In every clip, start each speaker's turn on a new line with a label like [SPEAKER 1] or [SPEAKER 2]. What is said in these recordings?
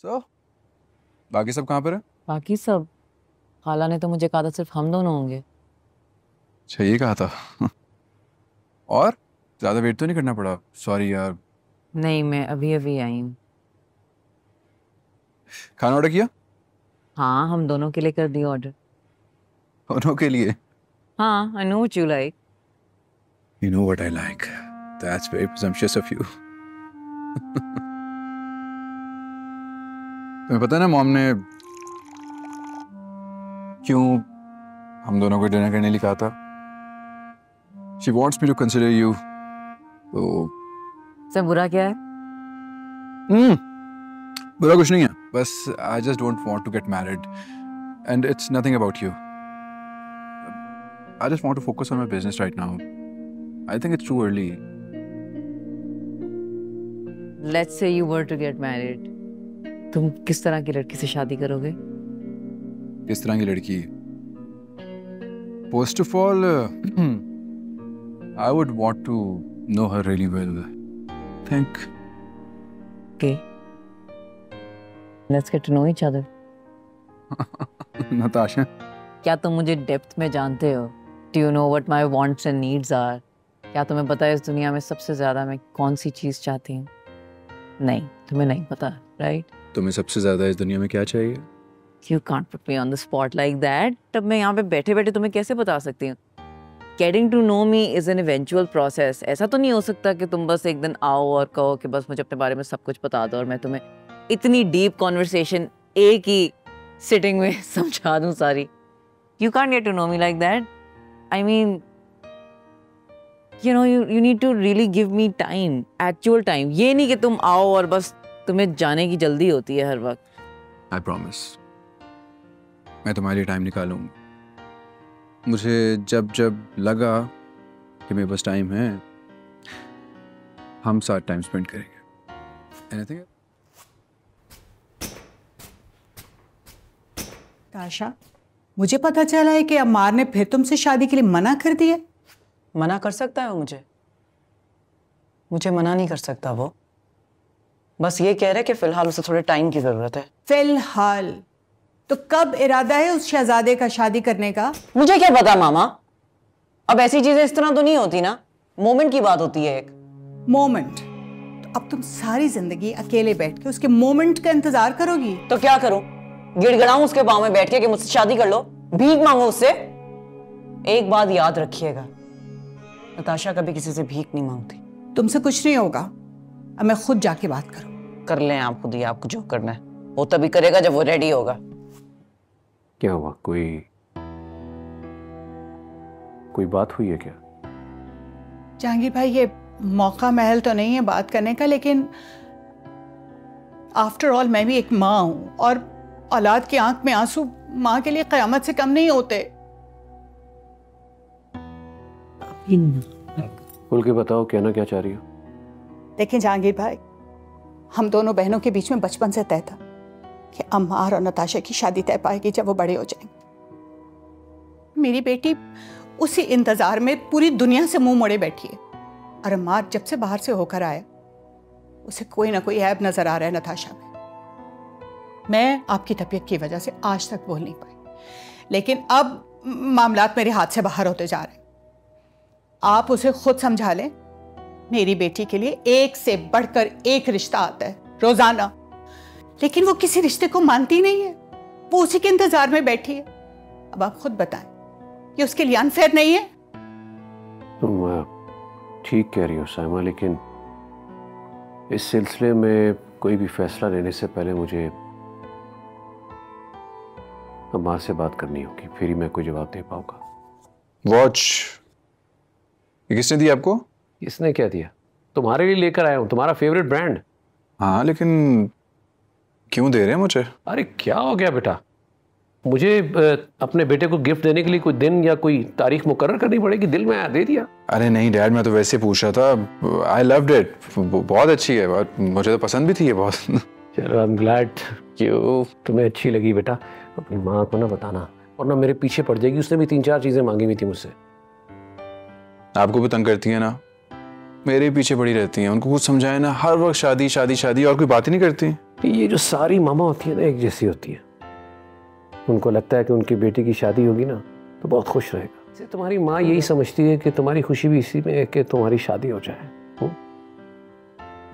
[SPEAKER 1] So, बाकी सब कहाँ पर है?
[SPEAKER 2] बाकी सब खाला ने तो मुझे कहा था सिर्फ हम दोनों होंगे।
[SPEAKER 1] अच्छा ये कहा था। और ज़्यादा वेट तो नहीं करना पड़ा? सॉरी यार।
[SPEAKER 2] नहीं, मैं अभी अभी आई हूँ।
[SPEAKER 1] खाना ऑर्डर किया?
[SPEAKER 2] हाँ, हम दोनों के लिए कर दिया ऑर्डर।
[SPEAKER 1] दोनों के लिए?
[SPEAKER 2] हाँ, I know what you like.
[SPEAKER 1] You know what I like. That's very presumptuous of you. तुम्हें पता है ना मॉम ने क्यों हम दोनों को डिनर करने लिए कहा था? She wants me to consider you. तो
[SPEAKER 2] सब बुरा क्या है?
[SPEAKER 1] बुरा कुछ नहीं है, बस I just don't want to get married and it's nothing about you. I just want to focus on my business right now. I think it's too early.
[SPEAKER 2] Let's say you were to get married. तुम किस तरह की लड़की से शादी करोगे?
[SPEAKER 1] किस तरह की लड़की? First of all, I would want to know her really well. Think.
[SPEAKER 2] Okay. Let's get to know each other.
[SPEAKER 1] Natasha.
[SPEAKER 2] क्या तुम मुझे डेप्थ में जानते हो? Do you know what my wants and needs are? क्या तुम्हें पता है इस दुनिया में सबसे ज्यादा मैं कौन सी चीज चाहती हूँ? नहीं, तुम्हें नहीं पता, right?
[SPEAKER 1] तुम्हें सबसे ज्यादा इस दुनिया में क्या चाहिए?
[SPEAKER 2] You can't put me on the spot like that. तब मैं यहाँ पे बैठे-बैठे तुम्हें कैसे बता सकती हूँ? Getting to know me is an eventual process. ऐसा तो नहीं हो सकता कि तुम बस एक दिन आओ और कहो कि बस मुझे अपने बारे में सब कुछ बता दो और मैं तुम्हें इतनी डीप कॉन्वर्सेशन एक ही सिटिंग में समझा दूँ सारी. You can't get to know me like that. I mean, you need to really give me time, actual time. ये नहीं कि तुम आओ और बस तुम्हें जाने की जल्दी होती है हर वक्त.
[SPEAKER 1] I promise. मैं तुम्हारे लिए टाइम निकालूंगा. मुझे जब जब लगा कि मेरे पास टाइम है, हम साथ टाइम स्पेंड करेंगे. Anything?
[SPEAKER 3] ताशा, मुझे पता चला है कि अम्मार ने फिर तुमसे शादी के लिए मना कर दिया।
[SPEAKER 4] मना कर सकता है वो मुझे मना नहीं कर सकता वो। बस ये कह रहा है कि फिलहाल उसे थोड़े टाइम की जरूरत है।
[SPEAKER 3] फिलहाल? तो कब इरादा है उस शहजादे का शादी करने का?
[SPEAKER 4] मुझे क्या पता मामा, अब ऐसी चीजें इस तरह तो नहीं होती ना, मोमेंट की बात होती है एक।
[SPEAKER 3] मोमेंट? तो अब तुम सारी जिंदगी अकेले बैठ के उसके मोमेंट का इंतजार करोगी?
[SPEAKER 4] तो क्या करूं, गिड़गिड़ाऊं उसके पांव में बैठ के कि मुझसे शादी कर लो, भीख मांगो उससे? एक बात याद रखिएगा, नताशा कभी किसी से भीख नहीं मांगती।
[SPEAKER 3] तुमसे कुछ नहीं होगा, अब मैं खुद जाके बात करूं।
[SPEAKER 4] कर लें आप खुद ही, आपको जो करना है वो तभी करेगा जब वो रेडी होगा।
[SPEAKER 5] क्या हुआ, कोई बात हुई है क्या?
[SPEAKER 3] जहांगीर भाई, ये मौका महल तो नहीं है बात करने का, लेकिन आफ्टर ऑल मैं भी एक माँ हूं और औलाद की आंख में आंसू माँ के लिए कयामत से कम नहीं होते।
[SPEAKER 5] खुल के बताओ, कहना क्या चाह रही हो?
[SPEAKER 3] देखें जहांगीर भाई, हम दोनों बहनों के बीच में बचपन से तय था कि अम्मार और नताशा की शादी तय पाएगी जब वो बड़े हो जाएंगे। मेरी बेटी उसी इंतजार में पूरी दुनिया से मुंह मोड़े बैठी है, और अम्मार जब से बाहर से होकर आया उसे कोई ना कोई ऐब नजर आ रहा है नताशा में। मैं आपकी तबीयत की वजह से आज तक बोल नहीं पाई, लेकिन अब मामलात मेरे हाथ से बाहर होते जा रहे हैं। आप उसे खुद समझा लें, मेरी बेटी के लिए एक से बढ़कर एक रिश्ता आता है रोजाना, लेकिन वो किसी रिश्ते को मानती नहीं है, वो उसी के इंतजार में बैठी है। अब आप खुद बताएं, ये उसके लिए अनफेयर नहीं है?
[SPEAKER 5] तुम ठीक कह रही हो साइमा, लेकिन इस सिलसिले में कोई भी फैसला लेने से पहले मुझे अम्मा से बात करनी होगी, फिर ही मैं कोई जवाब दे पाऊंगा।
[SPEAKER 1] वॉच ये किसने दी आपको?
[SPEAKER 5] इसने क्या दिया? तुम्हारे लिए लेकर आया हूं, तुम्हारा फेवरेट ब्रांड।
[SPEAKER 1] हाँ, लेकिन क्यों दे रहे हैं मुझे?
[SPEAKER 5] अरे क्या हो गया बेटा, मुझे अपने बेटे को गिफ्ट देने के लिए कोई दिन या कोई तारीख मुकर्रर करनी पड़ेगी? दिल में आया दे दिया।
[SPEAKER 1] अरे नहीं डैड, मैं तो वैसे पूछ रहा था। आई लव्ड इट, बहुत अच्छी है और मुझे तो पसंद भी थी ये बहुत।
[SPEAKER 5] चलो, आई एम ग्लैड क्यों तुम्हें अच्छी लगी बेटा। अपनी माँ को ना बताना, और ना मेरे पीछे पड़ जाएगी। उसने भी 3-4 चीजें मांगी हुई थी मुझसे।
[SPEAKER 1] आपको भी तंग करती है ना? मेरे पीछे पड़ी रहती हैं। उनको कुछ समझाए ना, हर वक्त शादी शादी शादी, और कोई बात ही नहीं करती।
[SPEAKER 5] ये जो सारी मामा होती है ना, एक जैसी होती है। उनको लगता है कि उनकी बेटी की शादी होगी ना तो बहुत खुश रहेगा। तुम्हारी माँ यही समझती है कि तुम्हारी खुशी भी इसी में है कि तुम्हारी शादी हो जाए।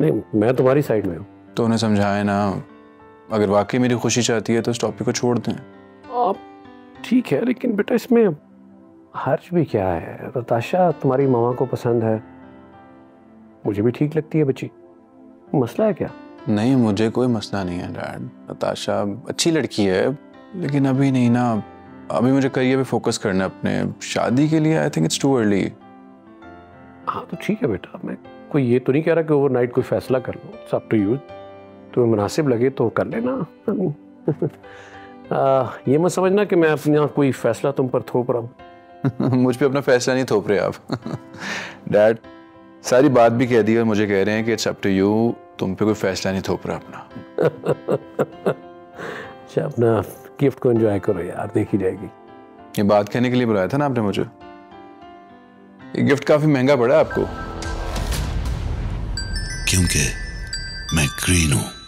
[SPEAKER 5] नहीं, मैं तुम्हारी साइड में हूँ। तो
[SPEAKER 1] उन्हें समझाए ना, अगर वाकई मेरी खुशी चाहती है तो इस टॉपिक को छोड़ दें।
[SPEAKER 5] ठीक है, लेकिन बेटा इसमें हर्ज भी क्या है? नताशा तुम्हारी मामा को पसंद है, मुझे भी ठीक लगती है बच्ची, मसला है क्या?
[SPEAKER 1] नहीं, मुझे कोई मसला नहीं है डैड। नताशा अच्छी लड़की है, लेकिन अभी नहीं ना। अभी मुझे करियर पे फोकस करना है अपने। शादी के लिए I think it's too early.
[SPEAKER 5] हाँ तो ठीक है बेटा, मैं कोई ये तो नहीं कह रहा कि ओवरनाइट कोई फैसला कर लो। It's up to you. तुम्हें मुनासिब लगे तो कर लेना। ये मत समझना कि मैं अपना कोई फैसला तुम पर थोप रहा हूँ।
[SPEAKER 1] मुझ पे अपना फैसला नहीं थोप रहे आप। डैड सारी बात भी कह दी और मुझे कह रहे हैं कि इट्स अप टू यू, तुम पे कोई फैसला नहीं थोप रहा अपना।
[SPEAKER 5] अच्छा, अपना गिफ्ट को एंजॉय करो यार, देखी जाएगी।
[SPEAKER 1] ये बात कहने के लिए बुलाया था ना आपने मुझे? ये गिफ्ट काफी महंगा पड़ा आपको।
[SPEAKER 6] क्योंकि मैं ग्रीन हूं।